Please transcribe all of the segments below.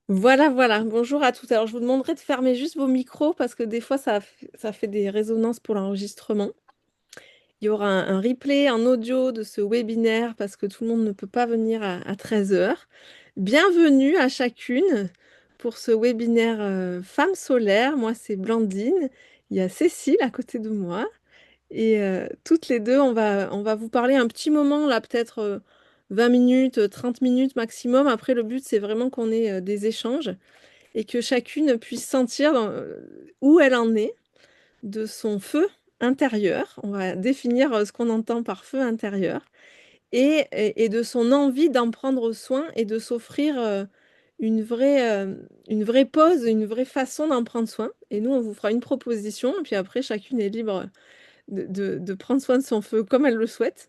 Voilà, voilà. Bonjour à tous. Alors, je vous demanderai de fermer juste vos micros parce que des fois, ça fait des résonances pour l'enregistrement. Il y aura un replay en audio de ce webinaire parce que tout le monde ne peut pas venir à 13 heures. Bienvenue à chacune pour ce webinaire Femmes solaires. Moi, c'est Blandine. Il y a Cécile à côté de moi. Et toutes les deux, on va vous parler un petit moment, là, peut-être 20 minutes, 30 minutes maximum. Après, le but, c'est vraiment qu'on ait des échanges et que chacune puisse sentir où elle en est de son feu intérieur. On va définir ce qu'on entend par feu intérieur et de son envie d'en prendre soin et de s'offrir une vraie pause, une vraie façon d'en prendre soin. Et nous, on vous fera une proposition et puis après, chacune est libre de prendre soin de son feu comme elle le souhaite.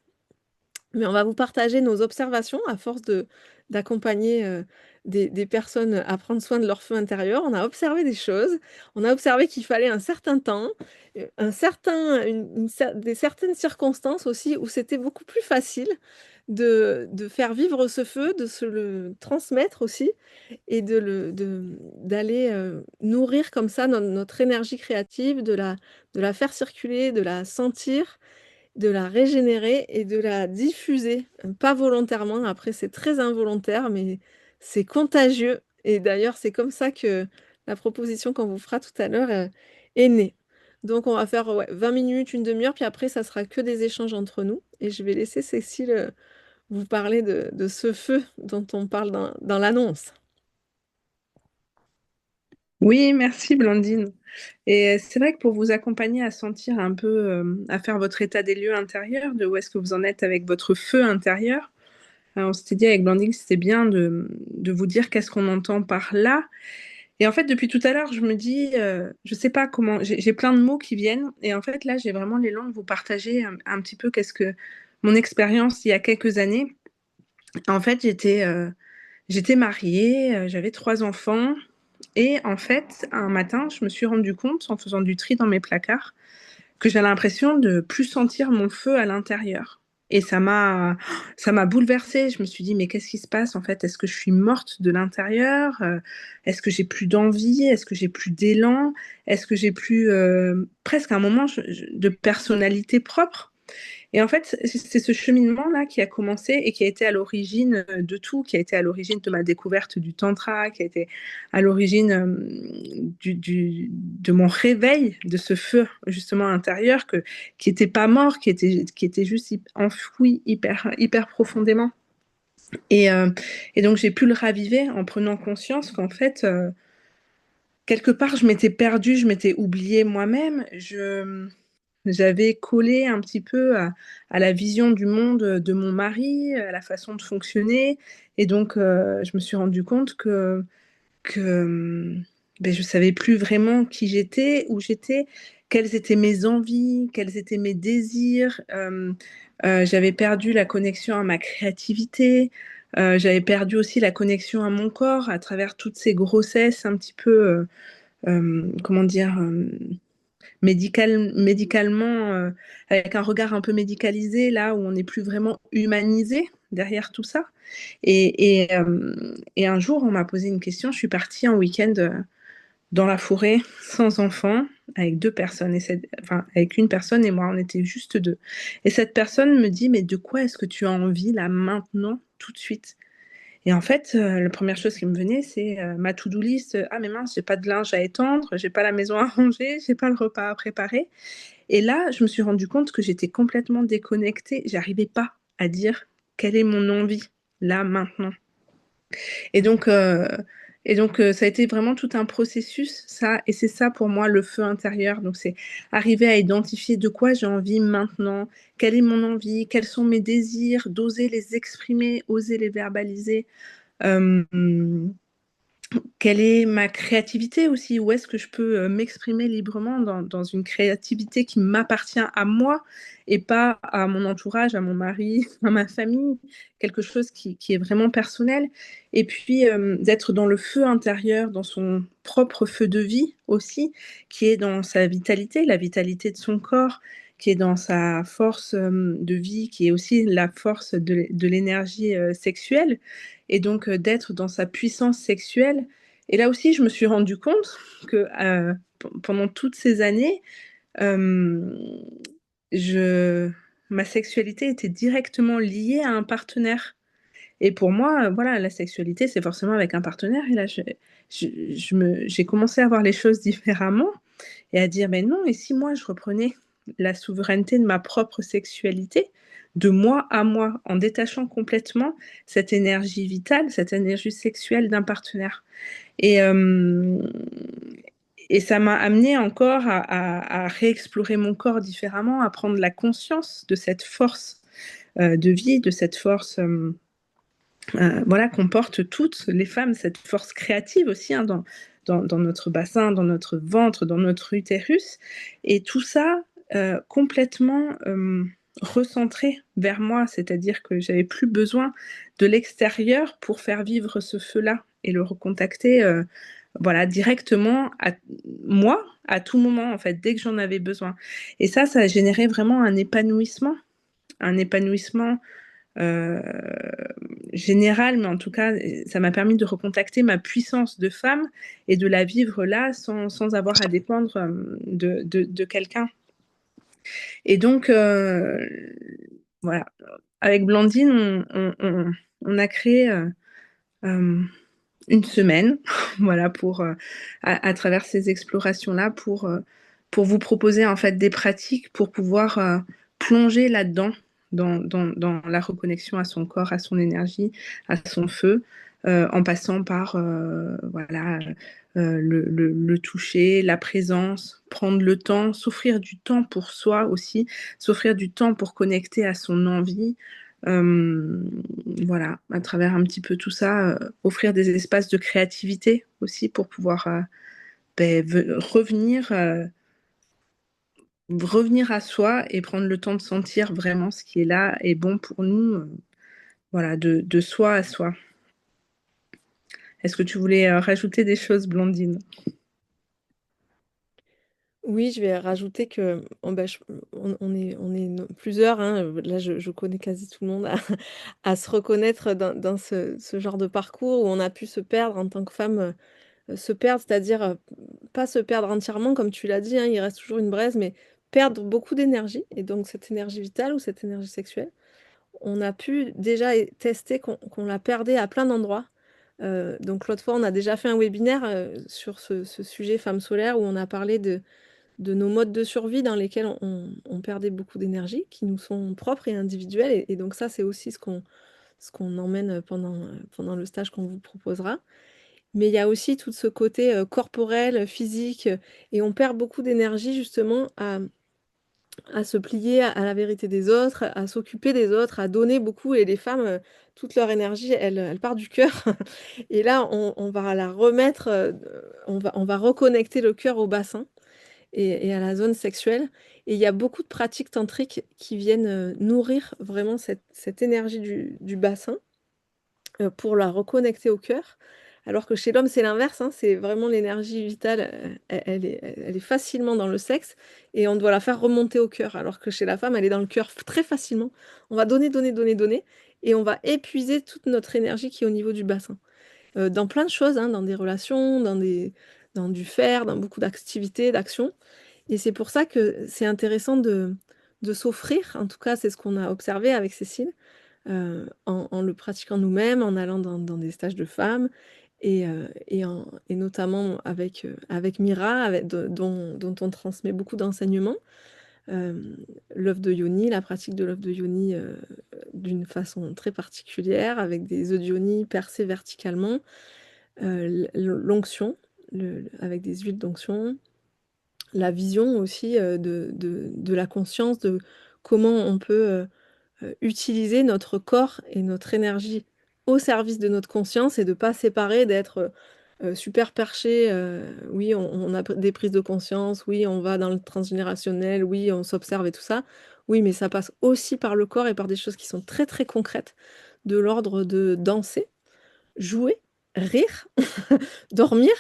Mais on va vous partager nos observations à force d'accompagner des personnes à prendre soin de leur feu intérieur. On a observé des choses. On a observé qu'il fallait un certain temps, des certaines circonstances aussi où c'était beaucoup plus facile de faire vivre ce feu, de se le transmettre aussi et d'aller nourrir comme ça notre énergie créative, de la faire circuler, de la sentir, de la régénérer et de la diffuser, pas volontairement. Après, c'est très involontaire, mais c'est contagieux. Et d'ailleurs, c'est comme ça que la proposition qu'on vous fera tout à l'heure est née. Donc, on va faire 20 minutes, une demi-heure, puis après, ça sera que des échanges entre nous. Et je vais laisser Cécile vous parler de ce feu dont on parle dans l'annonce. Oui, merci Blandine. Et c'est vrai que pour vous accompagner à sentir un peu, à faire votre état des lieux intérieur, de où est-ce que vous en êtes avec votre feu intérieur, on s'était dit avec Blandine que c'était bien de vous dire qu'est-ce qu'on entend par là. Et en fait, depuis tout à l'heure, je me dis, je sais pas comment, j'ai plein de mots qui viennent. Et en fait, là, j'ai vraiment l'élan de vous partager un petit peu qu'est-ce que mon expérience il y a quelques années. En fait, j'étais mariée, j'avais 3 enfants. Et en fait, un matin, je me suis rendu compte, en faisant du tri dans mes placards, que j'avais l'impression de plus sentir mon feu à l'intérieur. Et ça m'a bouleversée. Je me suis dit, mais qu'est-ce qui se passe en fait? Est-ce que je suis morte de l'intérieur? Est-ce que j'ai plus d'envie? Est-ce que j'ai plus d'élan? Est-ce que j'ai plus presque un moment de personnalité propre? Et en fait, c'est ce cheminement-là qui a commencé et qui a été à l'origine de tout, qui a été à l'origine de ma découverte du tantra, qui a été à l'origine de mon réveil, de ce feu justement intérieur qui n'était pas mort, qui était juste enfoui hyper profondément. Et, euh, et donc j'ai pu le raviver en prenant conscience qu'en fait, quelque part, je m'étais perdue, je m'étais oubliée moi-même. J'avais collé un petit peu à la vision du monde de mon mari, à la façon de fonctionner. Et donc, je me suis rendu compte que ben, je savais plus vraiment qui j'étais, où j'étais, quelles étaient mes envies, quels étaient mes désirs. J'avais perdu la connexion à ma créativité. J'avais perdu aussi la connexion à mon corps à travers toutes ces grossesses un petit peu, comment dire, médicalement, avec un regard un peu médicalisé, là où on n'est plus vraiment humanisé derrière tout ça. Et un jour, on m'a posé une question. Je suis partie en week-end dans la forêt, sans enfant, avec 2 personnes, enfin, avec une personne et moi, on était juste deux. Et cette personne me dit, mais de quoi est-ce que tu as envie là, maintenant, tout de suite? Et en fait, la première chose qui me venait, c'est ma to-do list. Ah, mais mince, j'ai pas de linge à étendre, j'ai pas la maison à ranger, j'ai pas le repas à préparer. Et là, je me suis rendu compte que j'étais complètement déconnectée. J'arrivais pas à dire quelle est mon envie là maintenant. Et donc, euh, et donc, ça a été vraiment tout un processus, ça. Et c'est ça pour moi le feu intérieur. Donc, c'est arriver à identifier de quoi j'ai envie maintenant, quelle est mon envie, quels sont mes désirs, d'oser les exprimer, oser les verbaliser. Euh, Quelle est ma créativité aussi? Où est-ce que je peux m'exprimer librement dans une créativité qui m'appartient à moi et pas à mon entourage, à mon mari, à ma famille, quelque chose qui est vraiment personnel. Et puis d'être dans le feu intérieur, dans son propre feu de vie aussi, qui est dans sa vitalité, la vitalité de son corps, qui est dans sa force de vie, qui est aussi la force de l'énergie sexuelle. Et donc d'être dans sa puissance sexuelle Et là aussi, je me suis rendu compte que pendant toutes ces années, euh, je, ma sexualité était directement liée à un partenaire. Et pour moi, voilà, la sexualité, c'est forcément avec un partenaire. Et là, j'ai commencé à voir les choses différemment et à dire, mais non, et si moi, je reprenais la souveraineté de ma propre sexualité, de moi à moi, en détachant complètement cette énergie vitale, cette énergie sexuelle d'un partenaire. Et, euh, et ça m'a amené encore à réexplorer mon corps différemment, à prendre la conscience de cette force de vie, de cette force voilà, qu'on porte toutes les femmes, cette force créative aussi hein, dans notre bassin, dans notre ventre, dans notre utérus. Et tout ça complètement recentré vers moi, c'est-à-dire que j'avais plus besoin de l'extérieur pour faire vivre ce feu-là et le recontacter voilà, directement à moi, à tout moment, en fait, dès que j'en avais besoin. Et ça a généré vraiment un épanouissement euh, général, mais en tout cas, ça m'a permis de recontacter ma puissance de femme et de la vivre là sans avoir à dépendre de quelqu'un. Et donc, voilà, avec Blandine, on a créé euh, une semaine, voilà, à travers ces explorations-là, pour vous proposer en fait des pratiques pour pouvoir plonger là-dedans, dans la reconnexion à son corps, à son énergie, à son feu, en passant par voilà, le toucher, la présence, prendre le temps, s'offrir du temps pour soi aussi, s'offrir du temps pour connecter à son envie. Euh, voilà, à travers un petit peu tout ça, offrir des espaces de créativité aussi pour pouvoir revenir à soi et prendre le temps de sentir vraiment ce qui est là et bon pour nous, voilà, de soi à soi. Est-ce que tu voulais rajouter des choses, Blondine? Oui, je vais rajouter que on est plusieurs, hein, là je connais quasi tout le monde à se reconnaître dans ce genre de parcours où on a pu se perdre en tant que femme, se perdre, c'est-à-dire pas se perdre entièrement comme tu l'as dit, hein, il reste toujours une braise, mais perdre beaucoup d'énergie et donc cette énergie vitale ou cette énergie sexuelle. On a pu déjà tester qu'on la perdait à plein d'endroits. Donc l'autre fois, on a déjà fait un webinaire sur ce sujet femme solaire où on a parlé de nos modes de survie dans lesquels on perdait beaucoup d'énergie, qui nous sont propres et individuels. Et donc ça, c'est aussi ce qu'on emmène pendant le stage qu'on vous proposera. Mais il y a aussi tout ce côté corporel, physique, et on perd beaucoup d'énergie justement à se plier à la vérité des autres, à s'occuper des autres, à donner beaucoup. Et les femmes, toute leur énergie, elle part du cœur. Et là, on va la remettre, on va reconnecter le cœur au bassin et à la zone sexuelle. Et il y a beaucoup de pratiques tantriques qui viennent nourrir vraiment cette énergie du bassin pour la reconnecter au cœur. Alors que chez l'homme, c'est l'inverse, hein, c'est vraiment l'énergie vitale, elle est facilement dans le sexe et on doit la faire remonter au cœur. Alors que chez la femme, elle est dans le cœur très facilement. On va donner, donner, donner, donner et on va épuiser toute notre énergie qui est au niveau du bassin. Dans plein de choses, hein, dans des relations, dans du faire, dans beaucoup d'activités, d'actions. Et c'est pour ça que c'est intéressant de s'offrir, en tout cas c'est ce qu'on a observé avec Cécile, en le pratiquant nous-mêmes, en allant dans des stages de femmes et notamment avec Mira, dont on transmet beaucoup d'enseignements. L'œuvre de Yoni, la pratique de l'œuvre de Yoni d'une façon très particulière, avec des œufs de Yoni percés verticalement, l'onction, avec des huiles d'onction, la vision aussi de la conscience, de comment on peut utiliser notre corps et notre énergie au service de notre conscience et de ne pas séparer, d'être super perché. Oui, on a des prises de conscience, oui, on va dans le transgénérationnel, oui, on s'observe et tout ça. Oui, mais ça passe aussi par le corps et par des choses qui sont très très concrètes, de l'ordre de danser, jouer, rire, dormir,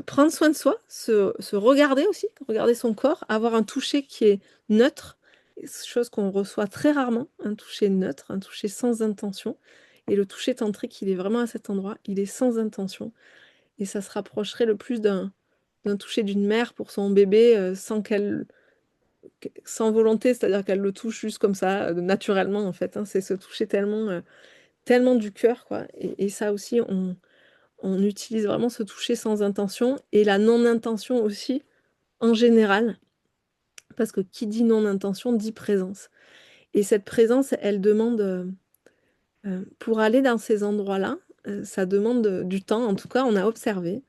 prendre soin de soi, se regarder aussi, regarder son corps, avoir un toucher qui est neutre, chose qu'on reçoit très rarement, un toucher neutre, un toucher sans intention. Et le toucher tantrique, il est vraiment à cet endroit, il est sans intention. et ça se rapprocherait le plus d'un toucher d'une mère pour son bébé sans volonté, c'est-à-dire qu'elle le touche juste comme ça, naturellement en fait, hein. C'est se toucher tellement du cœur, quoi. Et ça aussi, on utilise vraiment ce toucher sans intention et la non-intention aussi, en général, parce que qui dit non-intention dit présence. Et cette présence, elle demande, pour aller dans ces endroits-là, ça demande du temps. En tout cas, on a observé.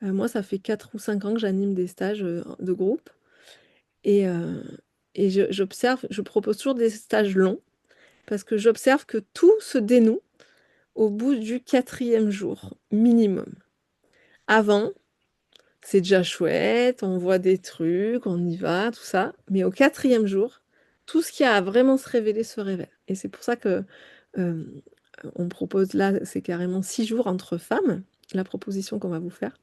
Moi, ça fait 4 ou 5 ans que j'anime des stages de groupe et, j'observe, je propose toujours des stages longs parce que j'observe que tout se dénoue au bout du quatrième jour, minimum. Avant, c'est déjà chouette, on voit des trucs, on y va, tout ça. Mais au quatrième jour, tout ce qui a à vraiment se révéler se révèle. Et c'est pour ça que euh, on propose là, c'est carrément 6 jours entre femmes, la proposition qu'on va vous faire,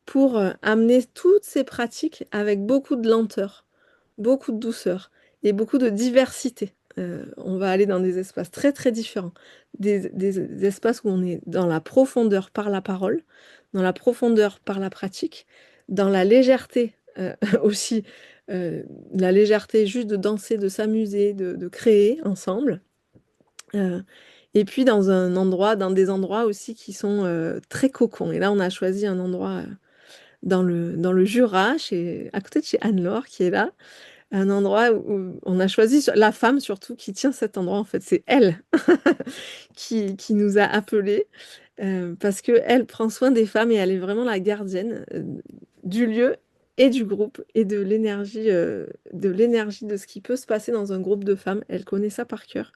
pour amener toutes ces pratiques avec beaucoup de lenteur, beaucoup de douceur et beaucoup de diversité. On va aller dans des espaces très très différents, des espaces où on est dans la profondeur par la parole, dans la profondeur par la pratique, dans la légèreté aussi, la légèreté juste de danser, de s'amuser, de créer ensemble. Euh, et puis dans des endroits aussi qui sont très cocons. Et là, on a choisi un endroit dans le Jura, à côté de chez Anne-Laure, qui est là, un endroit où on a choisi, la femme surtout, qui tient cet endroit, en fait, c'est elle qui nous a appelés, parce qu'elle prend soin des femmes et elle est vraiment la gardienne du lieu et du groupe et de l'énergie de ce qui peut se passer dans un groupe de femmes. Elle connaît ça par cœur.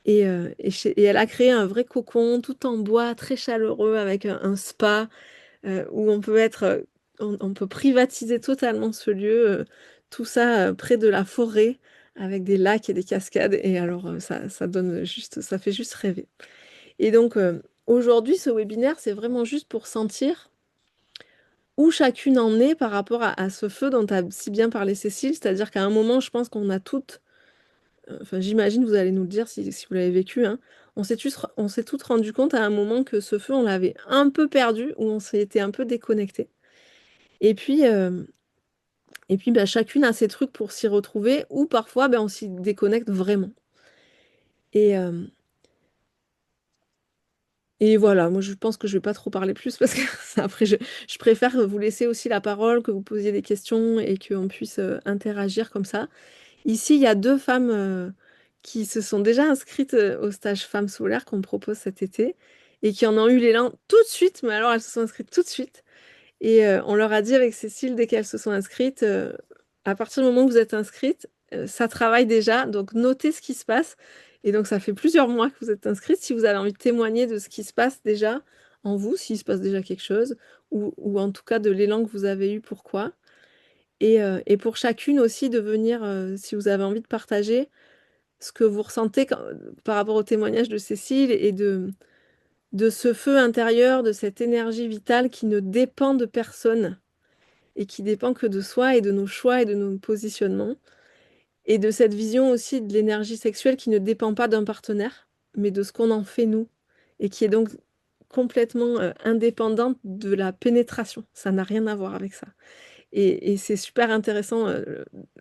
Et elle a créé un vrai cocon tout en bois, très chaleureux, avec un spa où on peut privatiser totalement ce lieu, tout ça près de la forêt, avec des lacs et des cascades. Et alors, ça fait juste rêver. Et donc, aujourd'hui, ce webinaire, c'est vraiment juste pour sentir où chacune en est par rapport à ce feu dont a si bien parlé Cécile. C'est-à-dire qu'à un moment, je pense qu'on a toutes, enfin, j'imagine, vous allez nous le dire si vous l'avez vécu, hein, on s'est toutes rendu compte à un moment que ce feu, on l'avait un peu perdu, ou on s'est été un peu déconnecté. Et puis, bah, chacune a ses trucs pour s'y retrouver, ou parfois, ben, on s'y déconnecte vraiment. Et, euh, et voilà, moi je pense que je vais pas trop parler plus parce que après, je préfère vous laisser aussi la parole, que vous posiez des questions et qu'on puisse interagir comme ça. Ici, il y a 2 femmes qui se sont déjà inscrites au stage Femmes Solaires qu'on propose cet été et qui en ont eu l'élan tout de suite, mais alors elles se sont inscrites tout de suite. Et on leur a dit avec Cécile, dès qu'elles se sont inscrites, à partir du moment où vous êtes inscrites, ça travaille déjà, donc notez ce qui se passe. Et donc ça fait plusieurs mois que vous êtes inscrites. Si vous avez envie de témoigner de ce qui se passe déjà en vous, s'il se passe déjà quelque chose, ou en tout cas de l'élan que vous avez eu, pourquoi. Et pour chacune aussi de venir, si vous avez envie de partager ce que vous ressentez par rapport au témoignage de Cécile et de ce feu intérieur, de cette énergie vitale qui ne dépend de personne et qui dépend que de soi et de nos choix et de nos positionnements. Et de cette vision aussi de l'énergie sexuelle qui ne dépend pas d'un partenaire, mais de ce qu'on en fait nous. Et qui est donc complètement indépendante de la pénétration. Ça n'a rien à voir avec ça. Et c'est super intéressant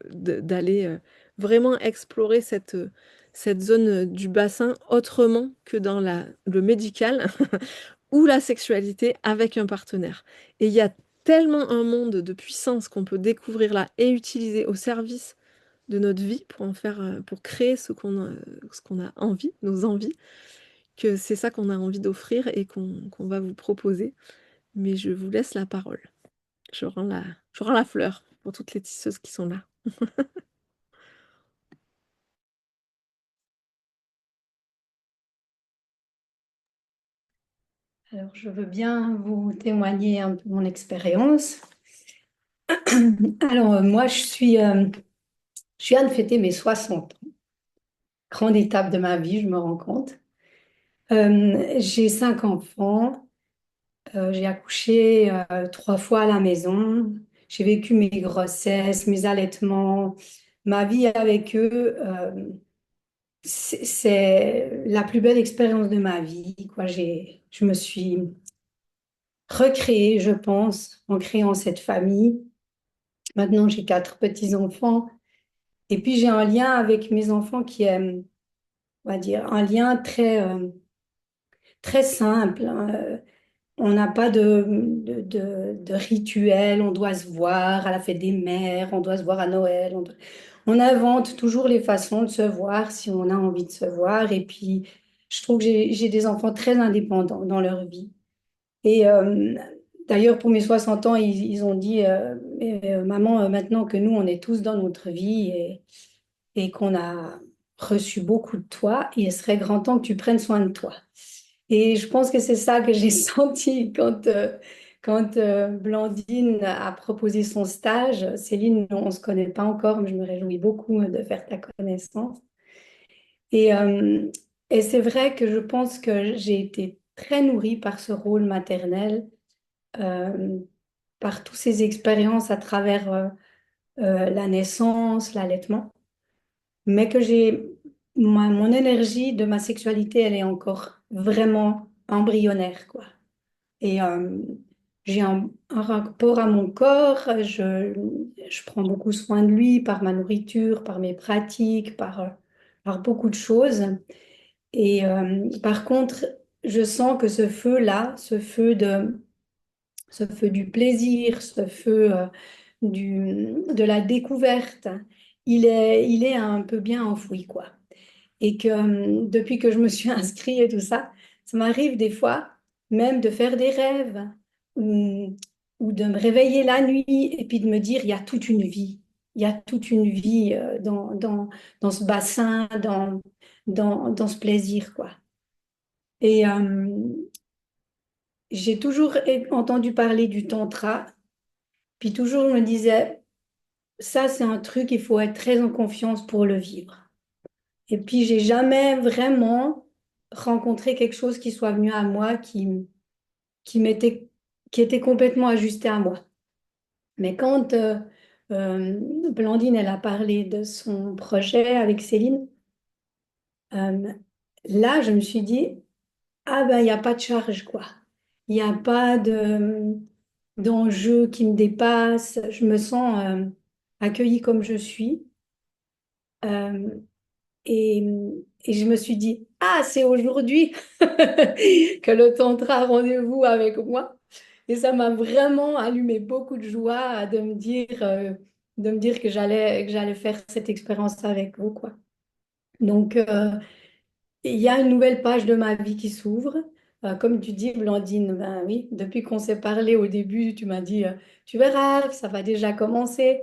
d'aller vraiment explorer cette zone du bassin autrement que dans le médical ou la sexualité avec un partenaire. Et il y a tellement un monde de puissance qu'on peut découvrir là et utiliser au service de notre vie pour pour créer ce qu'on a envie, nos envies, que c'est ça qu'on a envie d'offrir et qu'on va vous proposer. Mais je vous laisse la parole. Je rends la fleur pour toutes les tisseuses qui sont là. Alors, je veux bien vous témoigner un peu mon expérience. Alors, moi, je viens de fêter mes 60 ans. Grande étape de ma vie, je me rends compte. J'ai 5 enfants. J'ai accouché 3 fois à la maison. J'ai vécu mes grossesses, mes allaitements, ma vie avec eux. C'est la plus belle expérience de ma vie, quoi. Je me suis recréé, je pense, en créant cette famille. Maintenant, j'ai 4 petits-enfants. Et puis, j'ai un lien avec mes enfants qui est, on va dire, un lien très simple, hein. On n'a pas de rituel, on doit se voir à la fête des mères, on doit se voir à Noël. On invente toujours les façons de se voir si on a envie de se voir. Et puis, je trouve que j'ai des enfants très indépendants dans leur vie. Et d'ailleurs, pour mes 60 ans, ils ont dit, Maman, maintenant que nous, on est tous dans notre vie et qu'on a reçu beaucoup de toi, il serait grand temps que tu prennes soin de toi. Et je pense que c'est ça que j'ai senti quand Blandine a proposé son stage. Céline, on ne se connaît pas encore, mais je me réjouis beaucoup de faire ta connaissance. Et, euh, et c'est vrai que je pense que j'ai été très nourrie par ce rôle maternel, euh, par toutes ces expériences à travers la naissance, l'allaitement, mais que mon énergie de ma sexualité, elle est encore vraiment embryonnaire, quoi. Et j'ai un rapport à mon corps, je prends beaucoup soin de lui par ma nourriture, par mes pratiques, par beaucoup de choses. Et par contre, je sens que ce feu-là, ce feu du plaisir, ce feu de la découverte, il est un peu bien enfoui, quoi. Et que depuis que je me suis inscrite et tout ça, ça m'arrive des fois même de faire des rêves ou, ou de me réveiller la nuit et puis de me dire, il y a toute une vie. Il y a toute une vie dans ce bassin, dans ce plaisir, quoi. Et j'ai toujours entendu parler du tantra, puis toujours je me disais, ça c'est un truc, il faut être très en confiance pour le vivre. Et puis, j'ai jamais vraiment rencontré quelque chose qui soit venu à moi, qui m'était, qui était complètement ajusté à moi. Mais quand Blandine, elle a parlé de son projet avec Céline, euh, là, je me suis dit, ah ben, il n'y a pas de charge, quoi. Il n'y a pas d'enjeu qui me dépasse. Je me sens accueillie comme je suis. Euh, Et, et je me suis dit, ah, c'est aujourd'hui que le tantra a rendez-vous avec moi. Et ça m'a vraiment allumé beaucoup de joie de me dire que j'allais faire cette expérience avec vous, quoi. Donc, il y a une nouvelle page de ma vie qui s'ouvre. Comme tu dis, Blandine, ben oui, depuis qu'on s'est parlé au début, tu m'as dit, tu verras, ça va déjà commencer.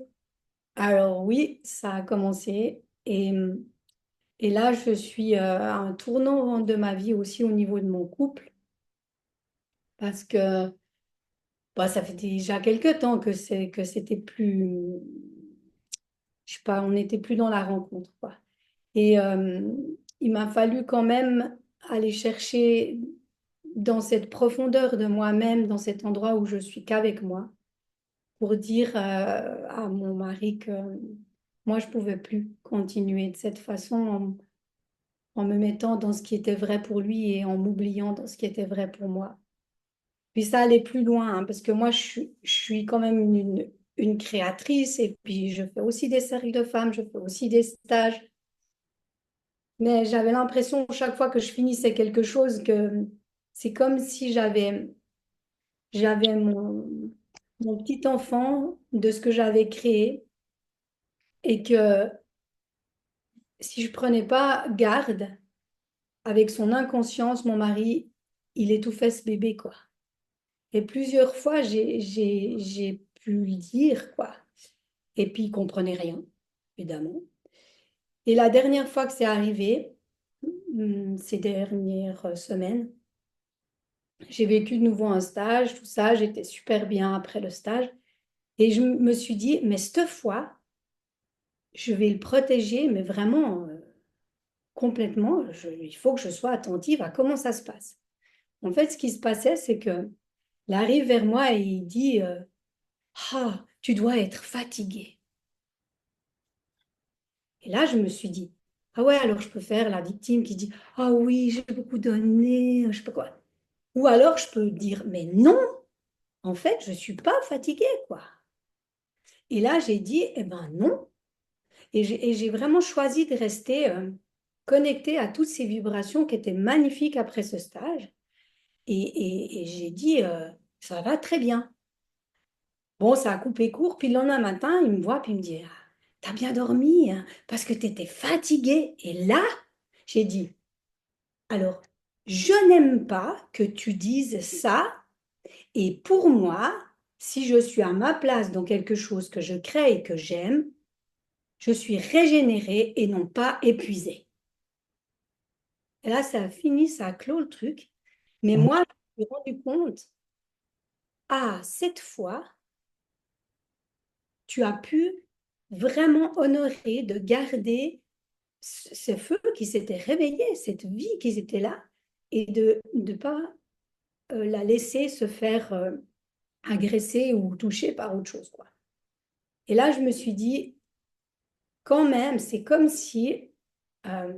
Alors oui, ça a commencé. Et là, je suis à un tournant de ma vie aussi au niveau de mon couple, parce que bah, ça fait déjà quelques temps que c'était plus, je sais pas, on n'était plus dans la rencontre, quoi. Et il m'a fallu quand même aller chercher dans cette profondeur de moi-même, dans cet endroit où je suis qu'avec moi, pour dire à mon mari que moi, je pouvais plus continuer de cette façon en me mettant dans ce qui était vrai pour lui et en m'oubliant dans ce qui était vrai pour moi. Puis ça allait plus loin, hein, parce que moi, je suis quand même une créatrice et puis je fais aussi des cercles de femmes, je fais aussi des stages. Mais j'avais l'impression chaque fois que je finissais quelque chose que c'est comme si j'avais mon petit enfant de ce que j'avais créé et que si je prenais pas garde avec son inconscience, mon mari, il étouffait ce bébé, quoi. Et plusieurs fois, j'ai pu lui dire, quoi. Et puis, il comprenait rien, évidemment. Et la dernière fois que c'est arrivé, ces dernières semaines, j'ai vécu de nouveau un stage, tout ça, j'étais super bien après le stage. Et je me suis dit, mais cette fois, je vais le protéger, mais vraiment complètement. Il faut que je sois attentive à comment ça se passe. En fait, ce qui se passait, c'est que il arrive vers moi et il dit, ah, tu dois être fatiguée. Et là, je me suis dit, ah ouais, alors je peux faire la victime qui dit, ah oui, j'ai beaucoup donné, je sais pas quoi. Ou alors je peux dire, mais non, en fait, je ne suis pas fatiguée, quoi. Et là, j'ai dit, eh ben non. Et j'ai vraiment choisi de rester connectée à toutes ces vibrations qui étaient magnifiques après ce stage. Et j'ai dit, ça va très bien. Bon, ça a coupé court. Puis le lendemain matin, il me voit, puis il me dit, ah, t'as bien dormi, hein, parce que t'étais fatiguée. Et là, j'ai dit, alors, je n'aime pas que tu dises ça. Et pour moi, si je suis à ma place dans quelque chose que je crée et que j'aime, je suis régénérée et non pas épuisée. Et là, ça a fini, ça a clos le truc. Mais moi, je me suis rendu compte, ah, cette fois, tu as pu vraiment honorer de garder ce feu qui s'était réveillé, cette vie qui était là, et de ne pas la laisser se faire agresser ou toucher par autre chose, quoi. Et là, je me suis dit, quand même, c'est comme si, euh,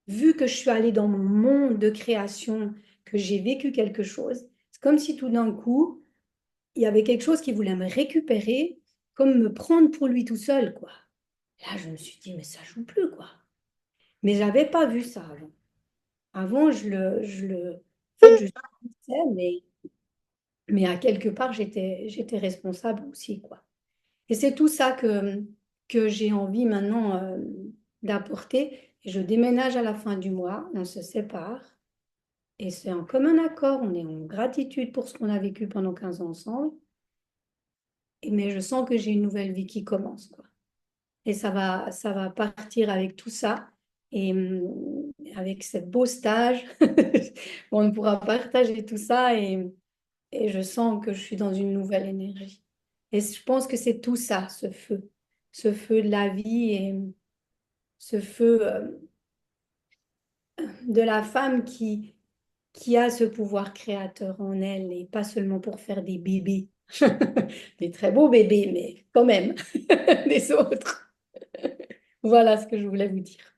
vu que je suis allée dans mon monde de création, que j'ai vécu quelque chose, c'est comme si tout d'un coup, il y avait quelque chose qui voulait me récupérer, comme me prendre pour lui tout seul, quoi. Là, je me suis dit, mais ça joue plus, quoi. Mais j'avais pas vu ça avant. Avant, en fait, je sais, mais à quelque part, j'étais responsable aussi, quoi. Et c'est tout ça que j'ai envie maintenant d'apporter. Et je déménage à la fin du mois, on se sépare. Et c'est en commun accord, on est en gratitude pour ce qu'on a vécu pendant 15 ans ensemble. Mais je sens que j'ai une nouvelle vie qui commence, quoi. Et ça va partir avec tout ça. Et avec ce beau stage, on pourra partager tout ça. Et je sens que je suis dans une nouvelle énergie. Et je pense que c'est tout ça, ce feu de la vie et ce feu de la femme qui a ce pouvoir créateur en elle et pas seulement pour faire des bébés, des très beaux bébés, mais quand même des autres. Voilà ce que je voulais vous dire.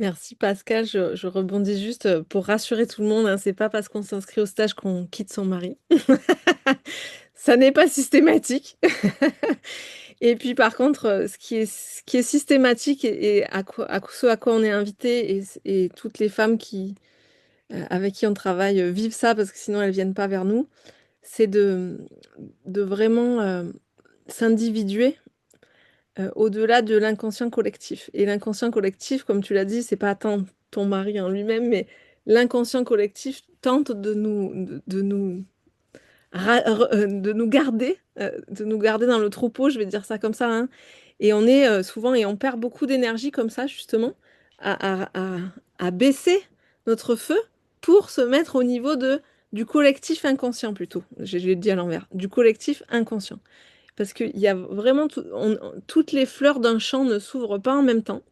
Merci Pascal, je rebondis juste pour rassurer tout le monde, hein, c'est pas parce qu'on s'inscrit au stage qu'on quitte son mari. Ça n'est pas systématique. Et puis par contre, ce qui est systématique et ce à quoi on est invité et toutes les femmes avec qui on travaille vivent ça parce que sinon elles viennent pas vers nous, c'est de vraiment s'individuer au-delà de l'inconscient collectif. Et l'inconscient collectif, comme tu l'as dit, c'est pas tant ton mari en lui-même, mais l'inconscient collectif tente de nous garder dans le troupeau, je vais dire ça comme ça, hein. Et on est souvent, et on perd beaucoup d'énergie comme ça, justement, à baisser notre feu pour se mettre au niveau du collectif inconscient plutôt. Je l'ai dit à l'envers, du collectif inconscient. Parce qu'il y a vraiment toutes les fleurs d'un champ ne s'ouvrent pas en même temps.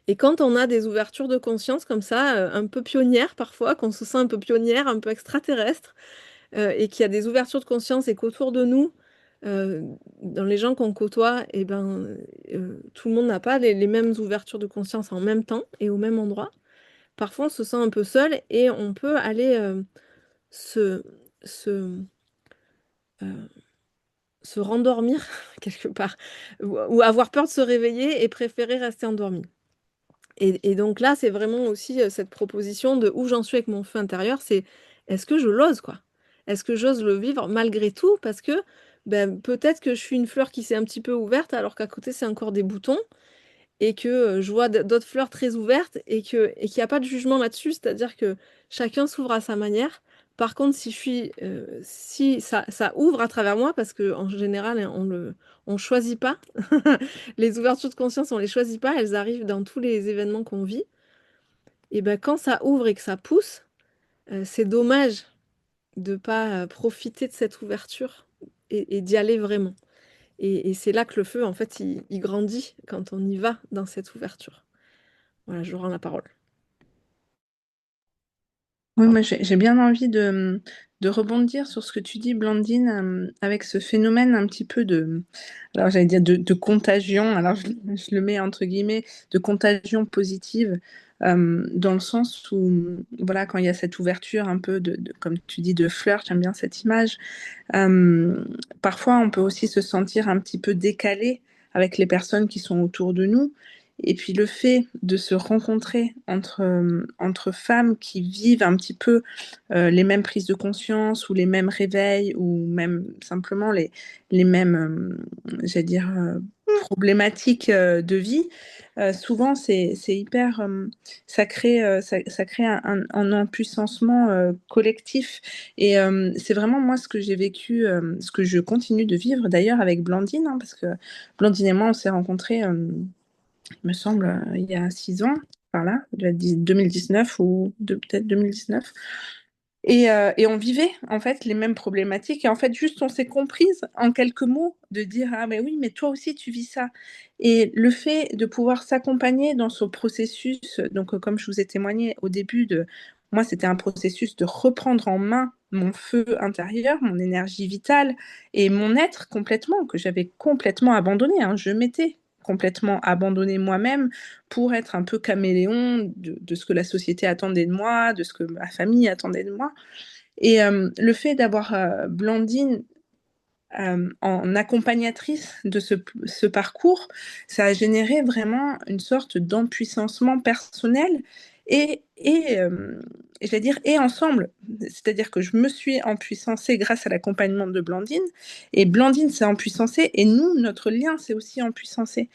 Et quand on a des ouvertures de conscience comme ça, un peu pionnières parfois, qu'on se sent un peu pionnière, un peu extraterrestre, et qu'il y a des ouvertures de conscience et qu'autour de nous, euh, dans les gens qu'on côtoie, eh ben, tout le monde n'a pas les mêmes ouvertures de conscience en même temps et au même endroit. Parfois, on se sent un peu seul et on peut aller se, se, euh, se rendormir quelque part, ou avoir peur de se réveiller et préférer rester endormi. Et donc là, c'est vraiment aussi cette proposition de où j'en suis avec mon feu intérieur, c'est est-ce que je l'ose, quoi? Est-ce que j'ose le vivre malgré tout? Parce que ben, peut-être que je suis une fleur qui s'est un petit peu ouverte alors qu'à côté, c'est encore des boutons et que je vois d'autres fleurs très ouvertes et qu'il n'y a pas de jugement là-dessus, c'est-à-dire que chacun s'ouvre à sa manière. Par contre, si ça ouvre à travers moi, parce que en général, hein, on choisit pas. Les ouvertures de conscience, on les choisit pas, elles arrivent dans tous les événements qu'on vit. Et ben quand ça ouvre et que ça pousse, c'est dommage de pas profiter de cette ouverture et d'y aller vraiment. Et c'est là que le feu, en fait, il grandit quand on y va dans cette ouverture. Voilà, je rends la parole. Oui, moi j'ai bien envie de rebondir sur ce que tu dis, Blandine, avec ce phénomène un petit peu alors j'allais dire de contagion, alors je le mets entre guillemets, de contagion positive. dans le sens où, voilà, quand il y a cette ouverture un peu comme tu dis, de flirt, j'aime bien cette image. Euh, Parfois, on peut aussi se sentir un petit peu décalé avec les personnes qui sont autour de nous. Et puis le fait de se rencontrer entre femmes qui vivent un petit peu les mêmes prises de conscience ou les mêmes réveils ou même simplement les mêmes, j'allais dire, problématiques de vie, souvent c'est hyper, ça crée un empuissancement collectif. Et c'est vraiment moi ce que j'ai vécu, ce que je continue de vivre d'ailleurs avec Blandine, hein, parce que Blandine et moi on s'est rencontrés, il me semble, il y a 6 ans, par là, 2019 ou peut-être 2019. Et on vivait en fait les mêmes problématiques et en fait juste on s'est comprises en quelques mots de dire ah mais oui mais toi aussi tu vis ça et le fait de pouvoir s'accompagner dans ce processus donc comme je vous ai témoigné au début de moi c'était un processus de reprendre en main mon feu intérieur, mon énergie vitale et mon être complètement que j'avais complètement abandonné hein. Je m'étais complètement abandonné moi-même pour être un peu caméléon de ce que la société attendait de moi, de ce que ma famille attendait de moi. Et le fait d'avoir Blandine en accompagnatrice de ce parcours, ça a généré vraiment une sorte d'empuissancement personnel et je vais dire et ensemble. C'est-à-dire que je me suis empuissancée grâce à l'accompagnement de Blandine et Blandine s'est empuissancée et nous, notre lien s'est aussi empuissancé.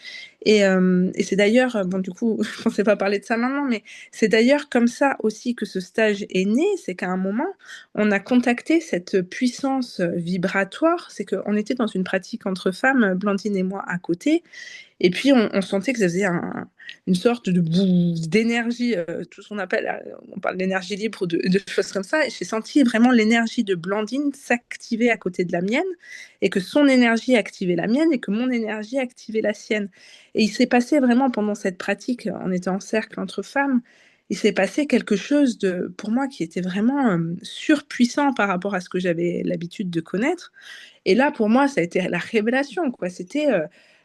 Et c'est d'ailleurs, bon du coup, je ne pensais pas parler de ça maintenant, mais c'est d'ailleurs comme ça aussi que ce stage est né, c'est qu'à un moment, on a contacté cette puissance vibratoire, c'est qu'on était dans une pratique entre femmes, Blandine et moi à côté, et puis on sentait que ça faisait une sorte de d'énergie, tout ce qu'on appelle, on parle d'énergie libre ou de choses comme ça, et j'ai senti vraiment l'énergie de Blandine s'activer à côté de la mienne, et que son énergie activait la mienne, et que mon énergie activait la sienne. Et il s'est passé vraiment pendant cette pratique, on était en cercle entre femmes, il s'est passé quelque chose de, pour moi, qui était vraiment surpuissant par rapport à ce que j'avais l'habitude de connaître. Et là, pour moi, ça a été la révélation, quoi. C'était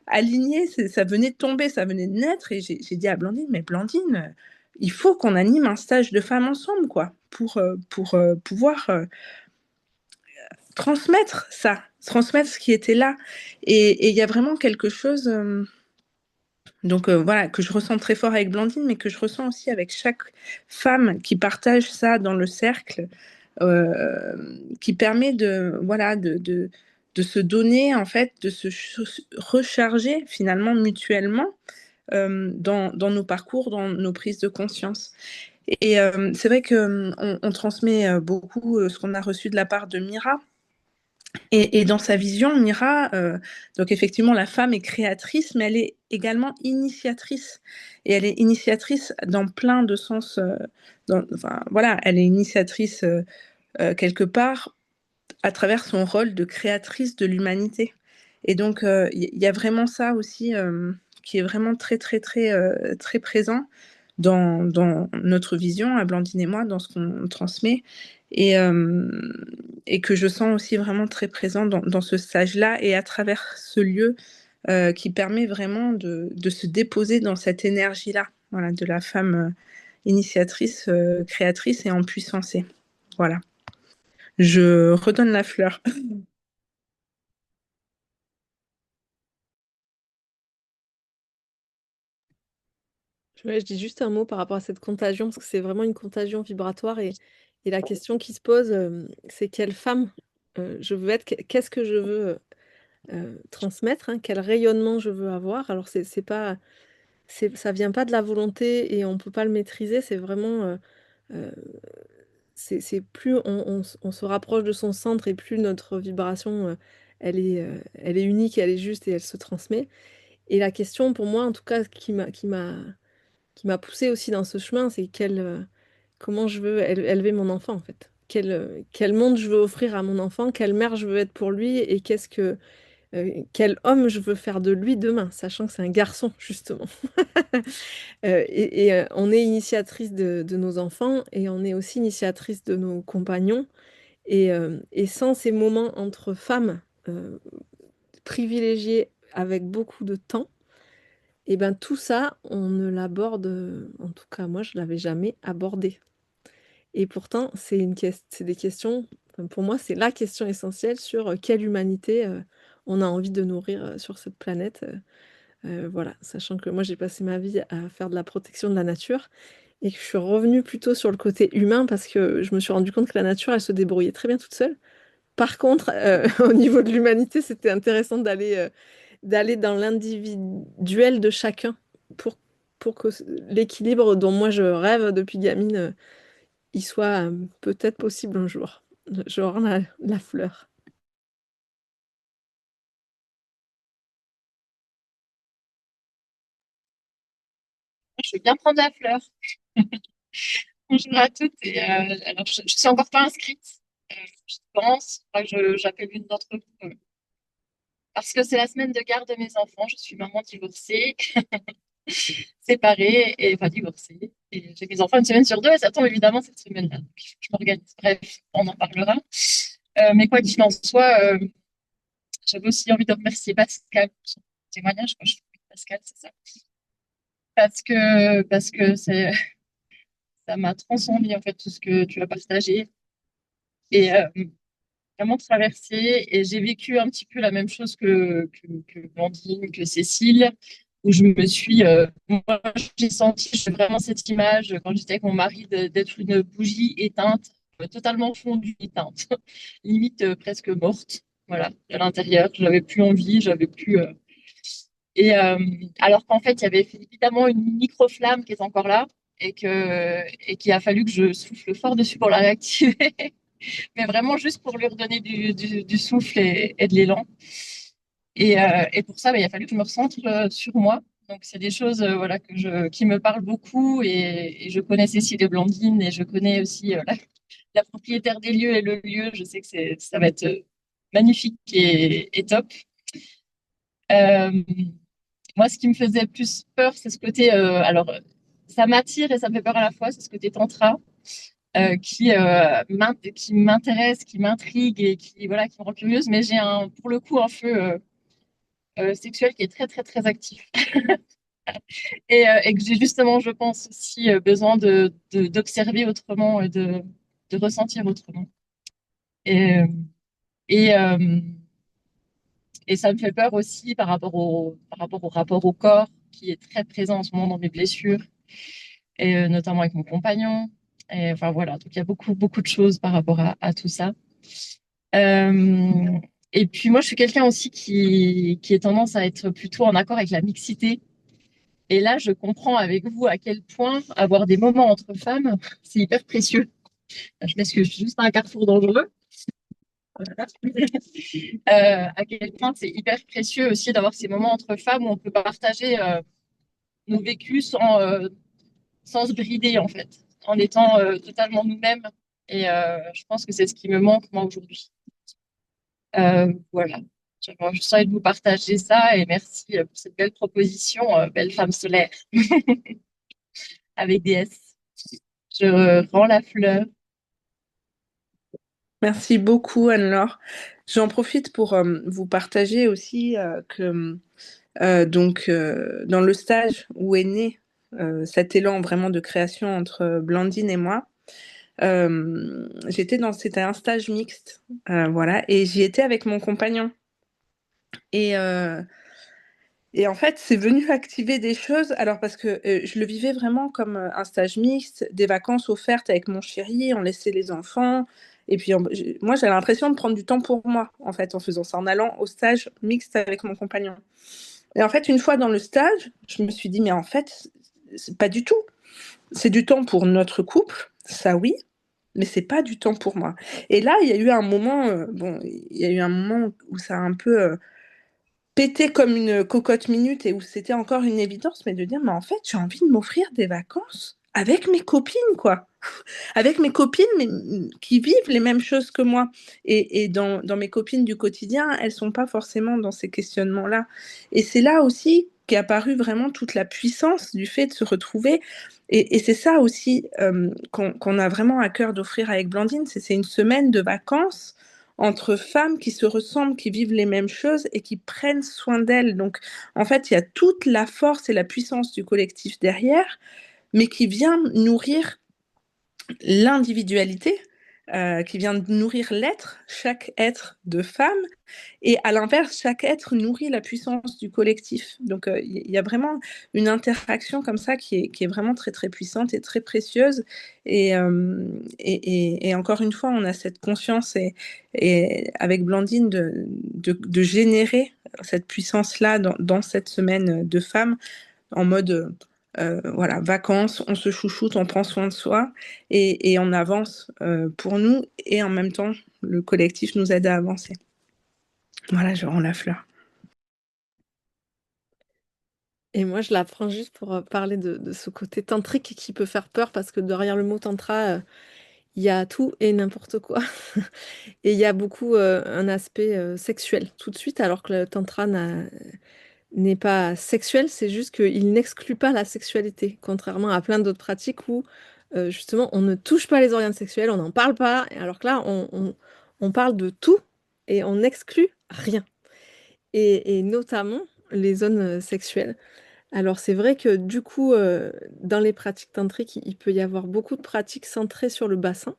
aligné, ça venait de tomber, ça venait de naître. Et j'ai dit à Blandine, mais Blandine, il faut qu'on anime un stage de femmes ensemble, quoi, pour pouvoir transmettre ça, transmettre ce qui était là. Et il y a vraiment quelque chose, donc voilà, que je ressens très fort avec Blandine, mais que je ressens aussi avec chaque femme qui partage ça dans le cercle, qui permet de, voilà, de se donner, en fait, de se recharger finalement mutuellement dans nos parcours, dans nos prises de conscience. Et c'est vrai qu'on transmet beaucoup ce qu'on a reçu de la part de Mira. Et dans sa vision, Mira, donc effectivement, la femme est créatrice, mais elle est également initiatrice. Et elle est initiatrice dans plein de sens. Enfin, voilà, elle est initiatrice quelque part à travers son rôle de créatrice de l'humanité. Et donc, y a vraiment ça aussi qui est vraiment très, très, très, très présent dans notre vision, à Blandine et moi, dans ce qu'on transmet. Et, euh, et que je sens aussi vraiment très présent dans ce stage-là et à travers ce lieu qui permet vraiment de se déposer dans cette énergie-là, voilà, de la femme initiatrice, créatrice et empuissancée. Voilà. Je redonne la fleur. Ouais, je dis juste un mot par rapport à cette contagion, parce que c'est vraiment une contagion vibratoire et la question qui se pose, c'est quelle femme je veux être, qu'est-ce que je veux transmettre, hein, quel rayonnement je veux avoir. Alors c'est pas, ça vient pas de la volonté et on peut pas le maîtriser, c'est vraiment, euh, c'est plus on se rapproche de son centre et plus notre vibration, elle est unique, elle est juste et elle se transmet. Et la question pour moi, en tout cas, qui m'a poussée aussi dans ce chemin, c'est comment je veux élever mon enfant en fait. Quel monde je veux offrir à mon enfant, quelle mère je veux être pour lui et quel homme je veux faire de lui demain, sachant que c'est un garçon justement. On est initiatrice de nos enfants et on est aussi initiatrice de nos compagnons. Et sans ces moments entre femmes euh, privilégiés avec beaucoup de temps, Et ben tout ça, on ne l'aborde, en tout cas moi je l'avais jamais abordé. Et pourtant, c'est des questions, enfin, pour moi, c'est la question essentielle sur quelle humanité on a envie de nourrir sur cette planète. Voilà, sachant que moi j'ai passé ma vie à faire de la protection de la nature et que je suis revenue plutôt sur le côté humain parce que je me suis rendu compte que la nature, elle se débrouillait très bien toute seule. Par contre, au niveau de l'humanité, c'était intéressant d'aller dans l'individuel de chacun pour, pour que l'équilibre dont moi je rêve depuis gamine, il soit peut-être possible un jour. Genre la fleur. Je veux bien prendre la fleur. Bonjour à toutes. Alors, je suis encore pas inscrite. Je pense, faudra que j'appelle une d'entre vous. Parce que c'est la semaine de garde de mes enfants. Je suis maman divorcée, séparée, et enfin divorcée. Et j'ai mes enfants une semaine sur deux, et ça tombe évidemment cette semaine-là. Donc, il faut que je m'organise. Bref, on en parlera. Mais quoi qu'il en soit, j'avais aussi envie de remercier Pascal pour son témoignage. Moi, je trouve que Pascal, c'est ça. Parce que ça m'a transcendé en fait tout ce que tu as partagé et vraiment traversé. Et j'ai vécu un petit peu la même chose que Blandine, que Cécile, où je me suis, moi, j'ai senti j'ai vraiment cette image quand j'étais avec mon mari d'être une bougie éteinte, totalement fondue, éteinte, limite presque morte. Voilà, à l'intérieur, j'avais plus envie, j'avais plus. Et alors qu'en fait, il y avait évidemment une micro-flamme qui est encore là et qu'il a fallu que je souffle fort dessus pour la réactiver, mais vraiment juste pour lui redonner du souffle et de l'élan. Et pour ça, bah, il a fallu que je me recentre sur moi. Donc, c'est des choses voilà, qui me parlent beaucoup et je connais Cécile et Blandine et je connais aussi la propriétaire des lieux et le lieu. Je sais que ça va être magnifique et top. Euh, Moi, ce qui me faisait plus peur, c'est ce côté. Alors, ça m'attire et ça me fait peur à la fois. C'est ce côté tantra qui m'intéresse, qui m'intrigue et qui voilà, qui me rend curieuse. Mais j'ai pour le coup un feu sexuel qui est très très très actif et que j'ai justement, je pense aussi besoin d'observer autrement et de ressentir autrement. Et et euh, et ça me fait peur aussi par rapport au rapport au corps qui est très présent en ce moment dans mes blessures et notamment avec mon compagnon. Et enfin voilà, donc il y a beaucoup, beaucoup de choses par rapport à tout ça. Euh, et puis moi, je suis quelqu'un aussi qui est tendance à être plutôt en accord avec la mixité. Et là, je comprends avec vous à quel point avoir des moments entre femmes, c'est hyper précieux. Je m'excuse, je suis juste à un carrefour dangereux. Voilà. À quel point c'est hyper précieux aussi d'avoir ces moments entre femmes où on peut partager nos vécus sans se brider en fait, en étant totalement nous-mêmes. Et je pense que c'est ce qui me manque moi aujourd'hui. Voilà. J'avais juste envie de vous partager ça et merci pour cette belle proposition, belle femme solaire avec des S. Je rends la fleur. Merci beaucoup, Anne-Laure. J'en profite pour vous partager aussi que dans le stage où est né cet élan vraiment de création entre Blandine et moi, c'était un stage mixte, voilà, et j'y étais avec mon compagnon. Et, euh, et en fait, c'est venu activer des choses. Alors parce que je le vivais vraiment comme un stage mixte, des vacances offertes avec mon chéri, on laissait les enfants. Et puis moi, j'avais l'impression de prendre du temps pour moi, en fait, en faisant ça, en allant au stage mixte avec mon compagnon. Et en fait, une fois dans le stage, je me suis dit, mais en fait, c'est pas du tout. C'est du temps pour notre couple, ça oui, mais c'est pas du temps pour moi. Et là, il y a eu un moment, il y a eu un moment où ça a un peu pété comme une cocotte minute et où c'était encore une évidence, mais de dire, mais en fait, j'ai envie de m'offrir des vacances avec mes copines, quoi. Avec mes copines mais, qui vivent les mêmes choses que moi. Et dans mes copines du quotidien, elles sont pas forcément dans ces questionnements-là. Et c'est là aussi qu'est apparue vraiment toute la puissance du fait de se retrouver. Et c'est ça aussi qu'on a vraiment à cœur d'offrir avec Blandine, c'est une semaine de vacances entre femmes qui se ressemblent, qui vivent les mêmes choses et qui prennent soin d'elles. Donc, en fait, il y a toute la force et la puissance du collectif derrière, mais qui vient nourrir l'individualité, qui vient nourrir l'être, chaque être de femme, et à l'inverse, chaque être nourrit la puissance du collectif. Donc il y a vraiment une interaction comme ça qui est vraiment très très puissante et très précieuse. Et encore une fois, on a cette conscience et avec Blandine de générer cette puissance-là dans cette semaine de femmes en mode voilà, vacances, on se chouchoute, on prend soin de soi et on avance pour nous et en même temps, le collectif nous aide à avancer. Voilà, je rends la fleur. Et moi, je la prends juste pour parler de ce côté tantrique qui peut faire peur parce que derrière le mot tantra, il y a tout et n'importe quoi. Et il y a beaucoup un aspect sexuel tout de suite, alors que le tantra n'est pas sexuel, c'est juste qu'il n'exclut pas la sexualité, contrairement à plein d'autres pratiques où justement on ne touche pas les organes sexuels, on n'en parle pas, alors que là on parle de tout et on n'exclut rien, et notamment les zones sexuelles. Alors c'est vrai que du coup, dans les pratiques tantriques, il peut y avoir beaucoup de pratiques centrées sur le bassin,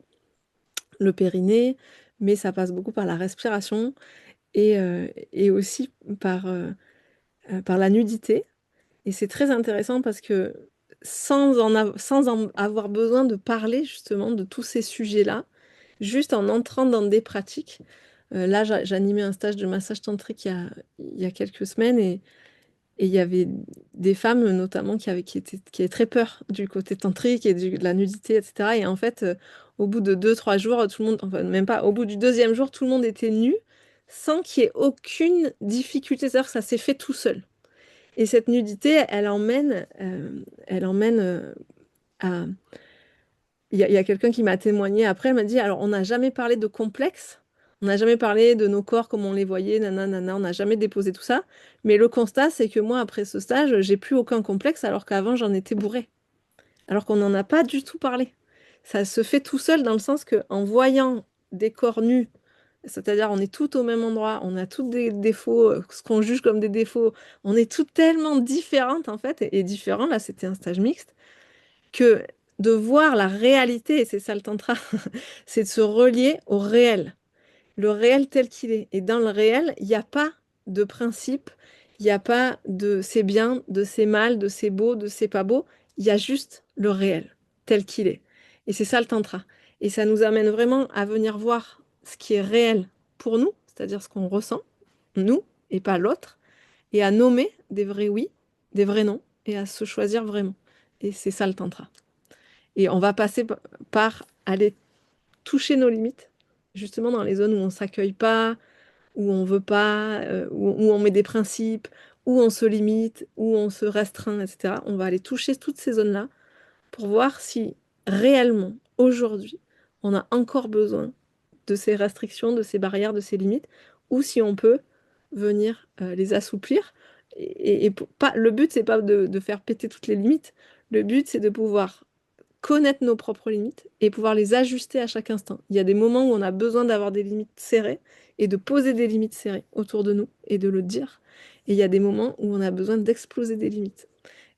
le périnée, mais ça passe beaucoup par la respiration et aussi par la nudité. Et c'est très intéressant parce que sans en avoir besoin de parler justement de tous ces sujets-là, juste en entrant dans des pratiques. Là, j'animais un stage de massage tantrique il y a quelques semaines et il y avait des femmes notamment qui avaient très peur du côté tantrique et de la nudité, etc. Et en fait, au bout de 2, 3 jours, tout le monde, enfin même pas, au bout du deuxième jour, tout le monde était nu sans qu'il y ait aucune difficulté. C'est-à-dire que ça s'est fait tout seul. Et cette nudité, elle emmène à... Il y a quelqu'un qui m'a témoigné après, elle m'a dit, alors on n'a jamais parlé de complexe, on n'a jamais parlé de nos corps comme on les voyait, nanana, on n'a jamais déposé tout ça, mais le constat, c'est que moi, après ce stage, j'ai plus aucun complexe, alors qu'avant, j'en étais bourrée, alors qu'on n'en a pas du tout parlé. Ça se fait tout seul dans le sens que en voyant des corps nus, c'est-à-dire on est toutes au même endroit, on a toutes des défauts, ce qu'on juge comme des défauts, on est toutes tellement différentes en fait, et différents, là c'était un stage mixte, que de voir la réalité, et c'est ça le tantra, c'est de se relier au réel, le réel tel qu'il est. Et dans le réel, il n'y a pas de principe, il n'y a pas de c'est bien, de c'est mal, de c'est beau, de c'est pas beau, il y a juste le réel tel qu'il est. Et c'est ça le tantra. Et ça nous amène vraiment à venir voir ce qui est réel pour nous, c'est-à-dire ce qu'on ressent, nous, et pas l'autre, et à nommer des vrais oui, des vrais non, et à se choisir vraiment. Et c'est ça le tantra. Et on va passer par aller toucher nos limites, justement dans les zones où on ne s'accueille pas, où on veut pas, où on met des principes, où on se limite, où on se restreint, etc. On va aller toucher toutes ces zones-là pour voir si réellement, aujourd'hui, on a encore besoin de ces restrictions, de ces barrières, de ces limites, ou si on peut venir les assouplir. Pas, le but, c'est pas de faire péter toutes les limites. Le but, c'est de pouvoir connaître nos propres limites et pouvoir les ajuster à chaque instant. Il y a des moments où on a besoin d'avoir des limites serrées et de poser des limites serrées autour de nous et de le dire. Et il y a des moments où on a besoin d'exploser des limites,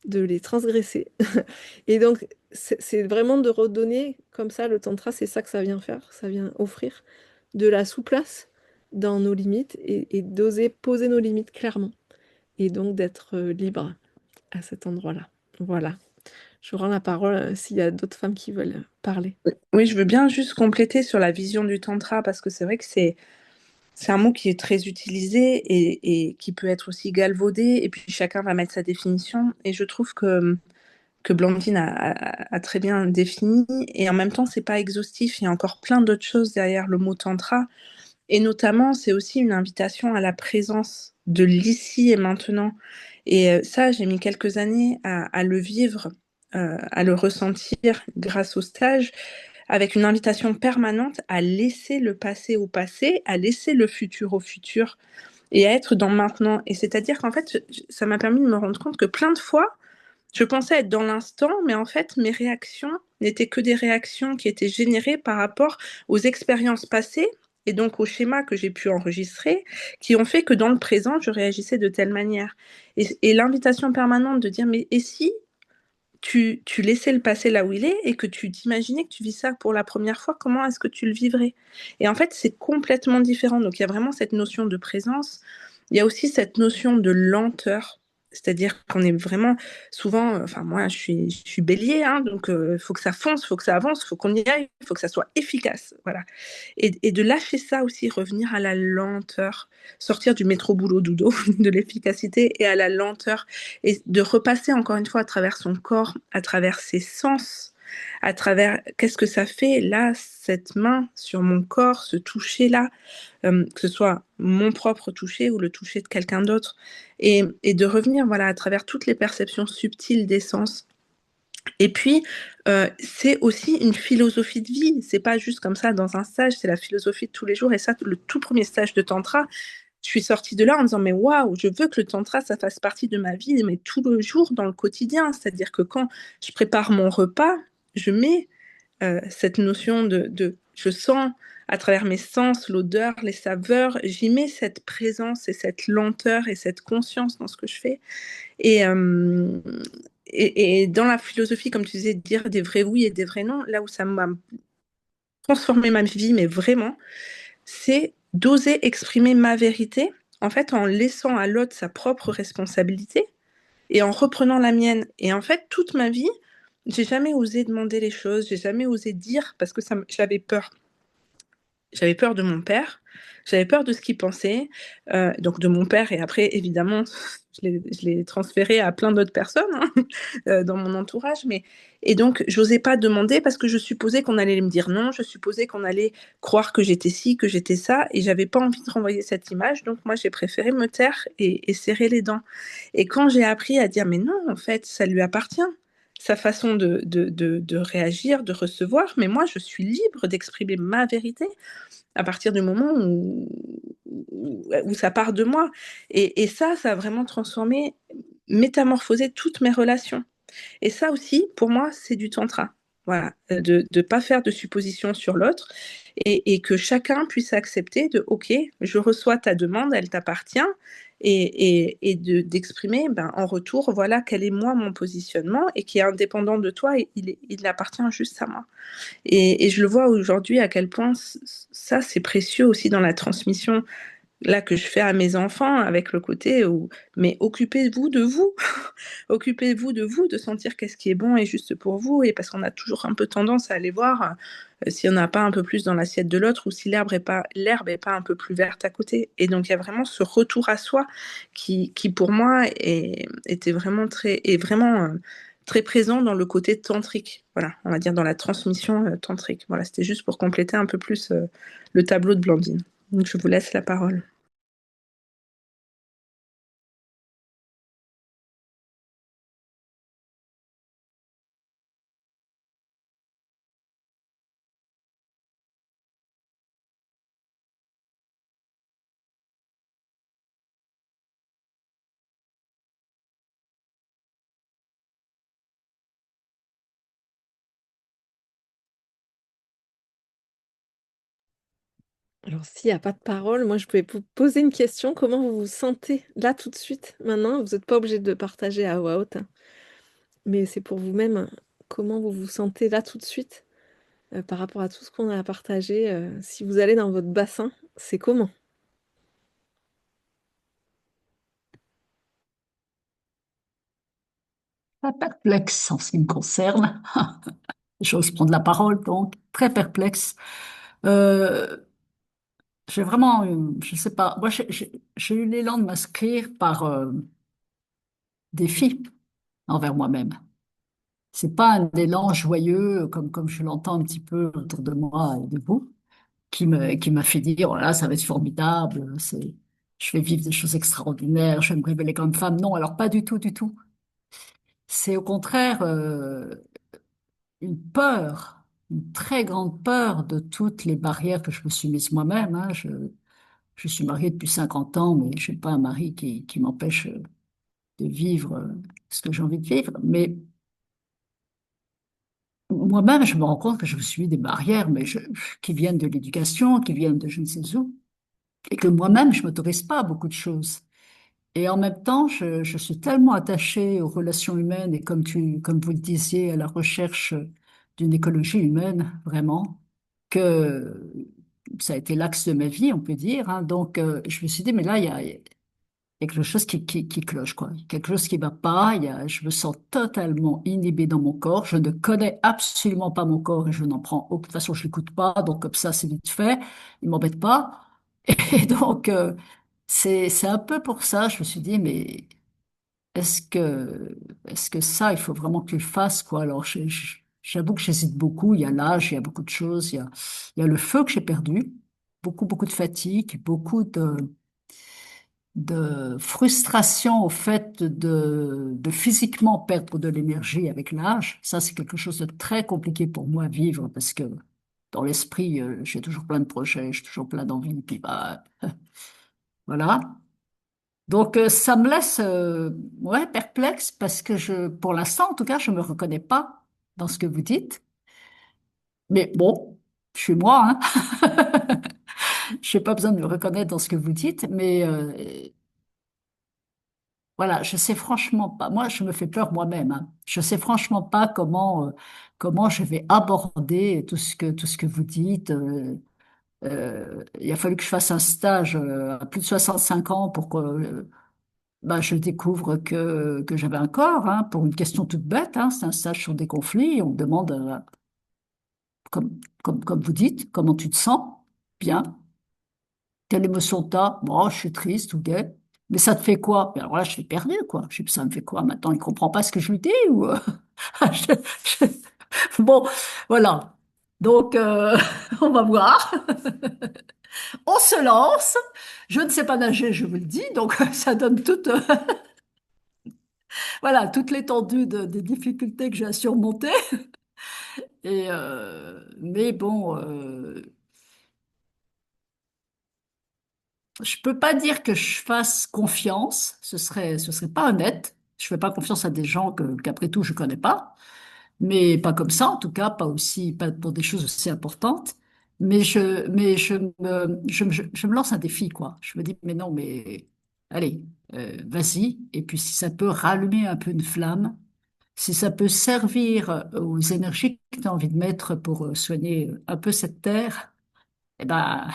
de les transgresser. Et donc, c'est vraiment de redonner comme ça le tantra, c'est ça que ça vient faire, ça vient offrir de la souplesse dans nos limites et d'oser poser nos limites clairement. Et donc d'être libre à cet endroit-là. Voilà. Je rends la parole s'il y a d'autres femmes qui veulent parler. Oui, je veux bien juste compléter sur la vision du tantra parce que c'est vrai que c'est un mot qui est très utilisé et qui peut être aussi galvaudé et puis chacun va mettre sa définition et je trouve que Blandine a très bien défini et en même temps c'est pas exhaustif, il y a encore plein d'autres choses derrière le mot tantra et notamment c'est aussi une invitation à la présence de l'ici et maintenant et ça j'ai mis quelques années à le vivre, à le ressentir grâce au stage avec une invitation permanente à laisser le passé au passé, à laisser le futur au futur et à être dans maintenant. Et c'est-à-dire qu'en fait, ça m'a permis de me rendre compte que plein de fois, je pensais être dans l'instant, mais en fait, mes réactions n'étaient que des réactions qui étaient générées par rapport aux expériences passées et donc aux schémas que j'ai pu enregistrer, qui ont fait que dans le présent, je réagissais de telle manière. Et l'invitation permanente de dire, mais et si tu laissais le passé là où il est et que tu t'imaginais que tu vis ça pour la première fois, comment est-ce que tu le vivrais? Et en fait, c'est complètement différent. Donc, il y a vraiment cette notion de présence. Il y a aussi cette notion de lenteur. C'est-à-dire qu'on est vraiment souvent, enfin moi je suis bélier, hein, donc il faut que ça fonce, il faut que ça avance, il faut qu'on y aille, il faut que ça soit efficace. Voilà. Et de lâcher ça aussi, revenir à la lenteur, sortir du métro boulot dodo, de l'efficacité et à la lenteur, et de repasser encore une fois à travers son corps, à travers ses sens, à travers qu'est-ce que ça fait là, cette main sur mon corps, ce toucher-là, que ce soit mon propre toucher ou le toucher de quelqu'un d'autre, et de revenir voilà, à travers toutes les perceptions subtiles des sens. Et puis, c'est aussi une philosophie de vie. C'est pas juste comme ça dans un stage, c'est la philosophie de tous les jours. Et ça, le tout premier stage de tantra, je suis sortie de là en me disant, mais waouh, je veux que le tantra, ça fasse partie de ma vie, mais tout le jour, dans le quotidien. C'est-à-dire que quand je prépare mon repas, je mets cette notion je sens à travers mes sens, l'odeur, les saveurs, j'y mets cette présence et cette lenteur et cette conscience dans ce que je fais. Et, euh, et dans la philosophie, comme tu disais, de dire des vrais oui et des vrais non, là où ça m'a transformé ma vie, mais vraiment, c'est d'oser exprimer ma vérité, en fait, en laissant à l'autre sa propre responsabilité et en reprenant la mienne. Et en fait, toute ma vie, j'ai jamais osé demander les choses, j'ai jamais osé dire parce que j'avais peur. J'avais peur de mon père, j'avais peur de ce qu'il pensait, donc de mon père et après évidemment je l'ai transféré à plein d'autres personnes, hein, dans mon entourage, mais et donc j'osais pas demander parce que je supposais qu'on allait me dire non, je supposais qu'on allait croire que j'étais ci, que j'étais ça et j'avais pas envie de renvoyer cette image, donc moi j'ai préféré me taire et serrer les dents. Et quand j'ai appris à dire: «Mais non, en fait, ça lui appartient, sa façon de réagir, de recevoir, mais moi je suis libre d'exprimer ma vérité», à partir du moment où ça part de moi. Et ça a vraiment transformé, métamorphosé toutes mes relations. Et ça aussi, pour moi, c'est du tantra. Voilà, de ne pas faire de suppositions sur l'autre et que chacun puisse accepter de OK, je reçois ta demande, elle t'appartient, et d'exprimer ben, en retour, voilà quel est moi mon positionnement et qui est indépendant de toi et il appartient juste à moi. Et je le vois aujourd'hui à quel point ça, c'est précieux aussi dans la transmission là que je fais à mes enfants avec le côté où, mais occupez-vous de vous, occupez-vous de vous, de sentir qu'est-ce qui est bon et juste pour vous, et parce qu'on a toujours un peu tendance à aller voir s'il n'y en a pas un peu plus dans l'assiette de l'autre ou si l'herbe est pas un peu plus verte à côté. Et donc il y a vraiment ce retour à soi qui pour moi était vraiment est vraiment très présent dans le côté tantrique. Voilà, on va dire dans la transmission tantrique. Voilà, c'était juste pour compléter un peu plus le tableau de Blandine. Donc je vous laisse la parole. Alors, s'il n'y a pas de parole, moi, je pouvais vous poser une question. Comment vous vous sentez là tout de suite, maintenant? Vous n'êtes pas obligé de partager à voix haute, hein, mais c'est pour vous-même. Comment vous vous sentez là tout de suite par rapport à tout ce qu'on a partagé? Si vous allez dans votre bassin, c'est comment? Très perplexe en ce qui me concerne. J'ose prendre la parole, donc très perplexe. Euh, j'ai vraiment, je sais pas, moi j'ai eu l'élan de m'inscrire par défi envers moi-même. C'est pas un élan joyeux comme je l'entends un petit peu autour de moi et de vous, qui m'a fait dire, oh là, ça va être formidable, je vais vivre des choses extraordinaires, je vais me révéler comme femme. Non, alors pas du tout, du tout. C'est au contraire une peur, une très grande peur de toutes les barrières que je me suis mise moi-même, hein. Je suis mariée depuis 50 ans, mais je n'ai pas un mari qui m'empêche de vivre ce que j'ai envie de vivre. Mais moi-même, je me rends compte que je me suis mis des barrières, qui viennent de l'éducation, qui viennent de je ne sais où, et que moi-même, je m'autorise pas à beaucoup de choses. Et en même temps, je suis tellement attachée aux relations humaines et comme vous le disiez, à la recherche d'une écologie humaine, vraiment, que ça a été l'axe de ma vie, on peut dire, hein. Donc, je me suis dit, mais là, il y a quelque chose qui cloche, quoi. Il y a quelque chose qui va pas. Je me sens totalement inhibée dans mon corps. Je ne connais absolument pas mon corps et je n'en prends aucune. De toute façon, je l'écoute pas. Donc, comme ça, c'est vite fait. Il m'embête pas. Et donc, c'est un peu pour ça. Je me suis dit, mais est-ce que, est-ce que ça, il faut vraiment que tu le fasses, quoi. Alors, j'avoue que j'hésite beaucoup. Il y a l'âge, il y a beaucoup de choses. Il y a le feu que j'ai perdu. Beaucoup de fatigue, beaucoup de frustration au fait de physiquement perdre de l'énergie avec l'âge. Ça, c'est quelque chose de très compliqué pour moi à vivre parce que dans l'esprit, j'ai toujours plein de projets, j'ai toujours plein d'envies, puis bah, voilà. Donc, ça me laisse, ouais, perplexe parce que pour l'instant, en tout cas, je me reconnais pas dans ce que vous dites. Mais bon, je suis moi, hein. Je n'ai pas besoin de me reconnaître dans ce que vous dites, mais voilà, je sais franchement pas. Moi, je me fais peur moi-même, hein. Je sais franchement pas comment je vais aborder tout ce que vous dites. Il a fallu que je fasse un stage à plus de 65 ans pour que bah, je découvre que j'avais un corps, hein, pour une question toute bête, hein. C'est un stage sur des conflits. On me demande, comme vous dites, comment tu te sens? Bien. Quelle émotion t'as? Bon, je suis triste ou gai. Mais ça te fait quoi? Ben alors là, je suis perdu, quoi. Je sais pas, ça me fait quoi maintenant? Il comprend pas ce que je lui dis ou je- Bon, voilà. Donc, on va voir. On se lance. Je ne sais pas nager, je vous le dis. Donc, ça donne voilà, toute l'étendue des difficultés que j'ai à surmonter. Mais bon, je peux pas dire que je fasse confiance, ce serait pas honnête. Je fais pas confiance à des gens qu'après tout je connais pas, mais pas comme ça en tout cas, pas pour des choses aussi importantes. Je me lance un défi quoi. Je me dis mais non mais allez, vas-y. Et puis si ça peut rallumer un peu une flamme, si ça peut servir aux énergies que tu as envie de mettre pour soigner un peu cette terre, eh ben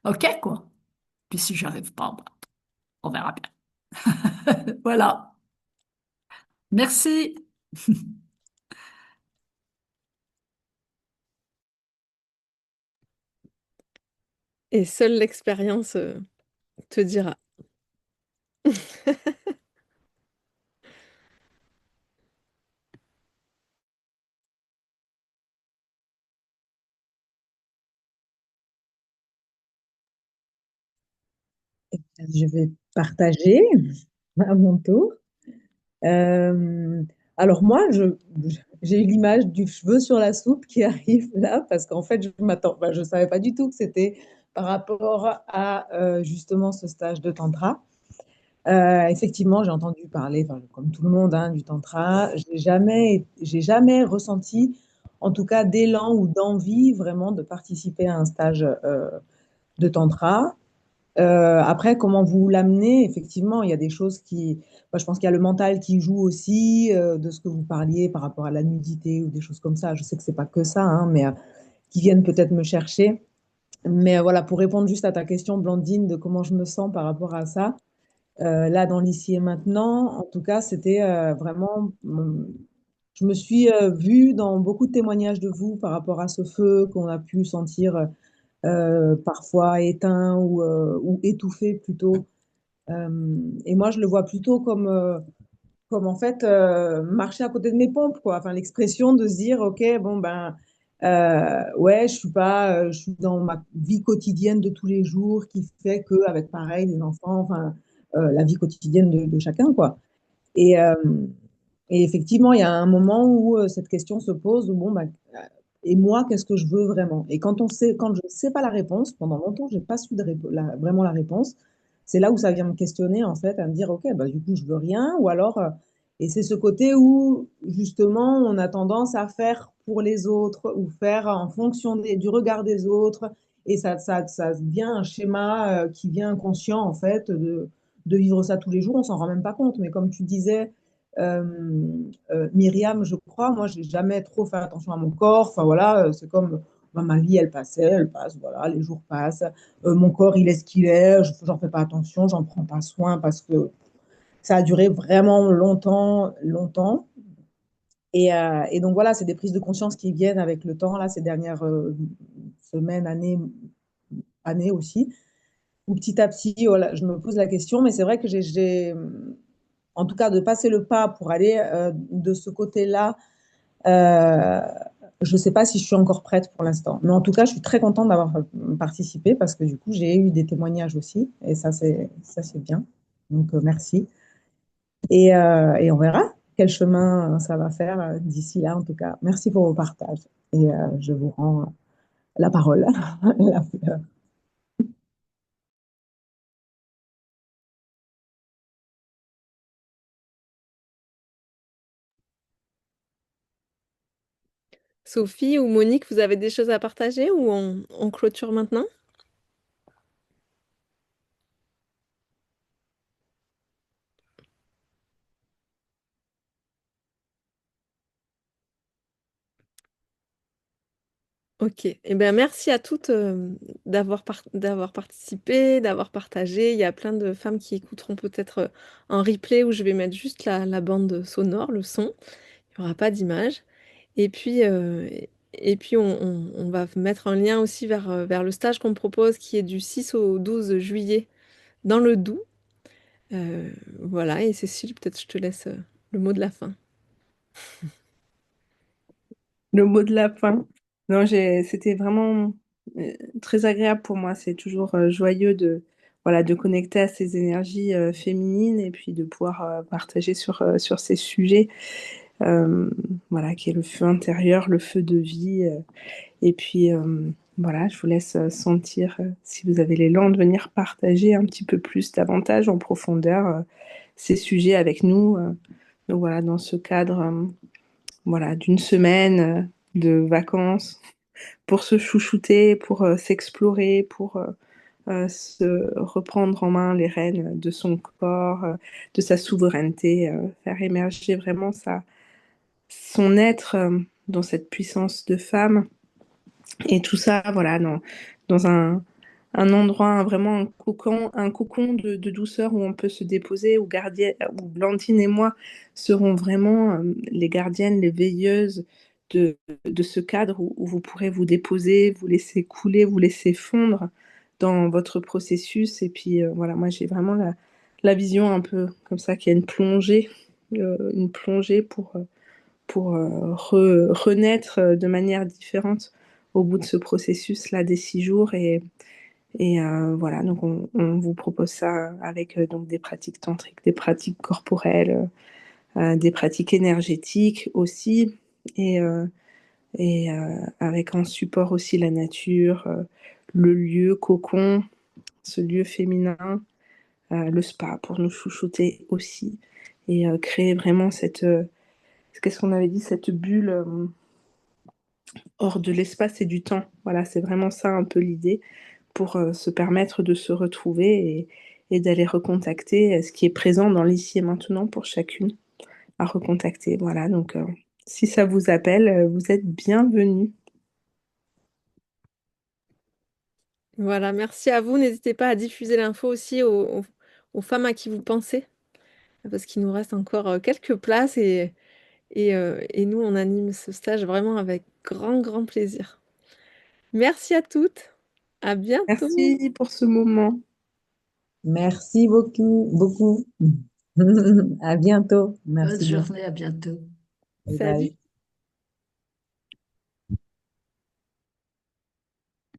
ok quoi. Puis si j'arrive pas, bah, on verra bien. Voilà. Merci. Et seule l'expérience te dira. Je vais partager à mon tour. Euh, alors moi, j'ai eu l'image du cheveu sur la soupe qui arrive là parce qu'en fait, je savais pas du tout que c'était par rapport à justement ce stage de tantra. Effectivement, j'ai entendu parler, enfin, comme tout le monde, hein, du tantra. J'ai jamais ressenti, en tout cas, d'élan ou d'envie vraiment de participer à un stage de tantra. Après, comment vous l'amenez? Effectivement, il y a des choses qui. Moi, je pense qu'il y a le mental qui joue aussi, de ce que vous parliez par rapport à la nudité ou des choses comme ça. Je sais que c'est pas que ça, hein, mais qui viennent peut-être me chercher. Mais voilà, pour répondre juste à ta question, Blandine, de comment je me sens par rapport à ça, là, dans l'ici et maintenant, en tout cas, c'était vraiment. Je me suis vue dans beaucoup de témoignages de vous par rapport à ce feu qu'on a pu sentir parfois éteint ou étouffé plutôt. Et moi, je le vois plutôt comme en fait marcher à côté de mes pompes, quoi. Enfin, l'expression de se dire, OK, bon, ben, ouais, je suis dans ma vie quotidienne de tous les jours qui fait qu'avec pareil, les enfants, enfin, la vie quotidienne de chacun, quoi. Et, euh, et effectivement, il y a un moment où cette question se pose, où, bon, ben, et moi, qu'est-ce que je veux vraiment? Et quand je ne sais pas la réponse, pendant longtemps, j'ai pas su vraiment la réponse. C'est là où ça vient me questionner, en fait, à me dire, OK, bah, du coup, je veux rien. Ou alors, et c'est ce côté où, justement, on a tendance à faire pour les autres ou faire en fonction du regard des autres. Et ça devient un schéma qui vient inconscient, en fait, de vivre ça tous les jours. On s'en rend même pas compte. Mais comme tu disais, euh, Myriam, je crois, moi, j'ai jamais trop fait attention à mon corps. Enfin, voilà, c'est comme ben, ma vie, elle passait, elle passe, voilà, les jours passent. Mon corps, il est ce qu'il est. J'en fais pas attention, j'en prends pas soin parce que ça a duré vraiment longtemps, longtemps. Et donc voilà, c'est des prises de conscience qui viennent avec le temps, là, ces dernières semaines, années aussi, où petit à petit, voilà, je me pose la question, mais c'est vrai que en tout cas, de passer le pas pour aller de ce côté-là, euh, je ne sais pas si je suis encore prête pour l'instant. Mais en tout cas, je suis très contente d'avoir participé parce que du coup, j'ai eu des témoignages aussi, et ça, c'est bien. Donc, merci. Et on verra quel chemin ça va faire d'ici là, en tout cas. Merci pour vos partages. Et je vous rends la parole, la fleur. Sophie ou Monique, vous avez des choses à partager ou on clôture maintenant? Ok, eh bien, merci à toutes d'avoir participé, d'avoir partagé. Il y a plein de femmes qui écouteront peut-être un replay où je vais mettre juste la bande sonore, le son. Il n'y aura pas d'image. Et puis, on va mettre un lien aussi vers le stage qu'on me propose qui est du 6 au 12 juillet dans le Doubs. Voilà, et Cécile, peut-être je te laisse le mot de la fin. Le mot de la fin. Non, c'était vraiment très agréable pour moi. C'est toujours joyeux voilà, de connecter à ces énergies féminines et puis de pouvoir partager sur ces sujets, euh, voilà, qui est le feu intérieur, le feu de vie. Et puis, voilà, je vous laisse sentir, si vous avez l'élan, de venir partager un petit peu plus, davantage en profondeur, ces sujets avec nous. Donc voilà, dans ce cadre, voilà, d'une semaine de vacances pour se chouchouter, pour s'explorer, pour se reprendre en main les rênes de son corps, de sa souveraineté, faire émerger vraiment son être dans cette puissance de femme. Et tout ça, voilà, dans un endroit, vraiment un cocon de douceur où on peut se déposer, où Blandine et moi serons vraiment les gardiennes, les veilleuses de ce cadre où vous pourrez vous déposer, vous laisser couler, vous laisser fondre dans votre processus. Et puis voilà, moi j'ai vraiment la vision un peu comme ça, qu'il y a une plongée pour renaître de manière différente au bout de ce processus-là des 6 jours. Et voilà, donc on vous propose ça avec donc des pratiques tantriques, des pratiques corporelles, des pratiques énergétiques aussi, et, avec en support aussi la nature, le lieu cocon, ce lieu féminin, le spa pour nous chouchouter aussi, et créer vraiment qu'est-ce qu'on avait dit, cette bulle hors de l'espace et du temps. Voilà, c'est vraiment ça un peu l'idée pour se permettre de se retrouver et d'aller recontacter ce qui est présent dans l'ici et maintenant pour chacune à recontacter. Voilà, donc si ça vous appelle, vous êtes bienvenus. Voilà, merci à vous. N'hésitez pas à diffuser l'info aussi aux femmes à qui vous pensez, parce qu'il nous reste encore quelques places et nous, on anime ce stage vraiment avec grand, grand plaisir. Merci à toutes. À bientôt. Merci pour ce moment. Merci beaucoup, beaucoup. À bientôt. Bonne Merci bien. journée, à bientôt. Bye Salut. bye.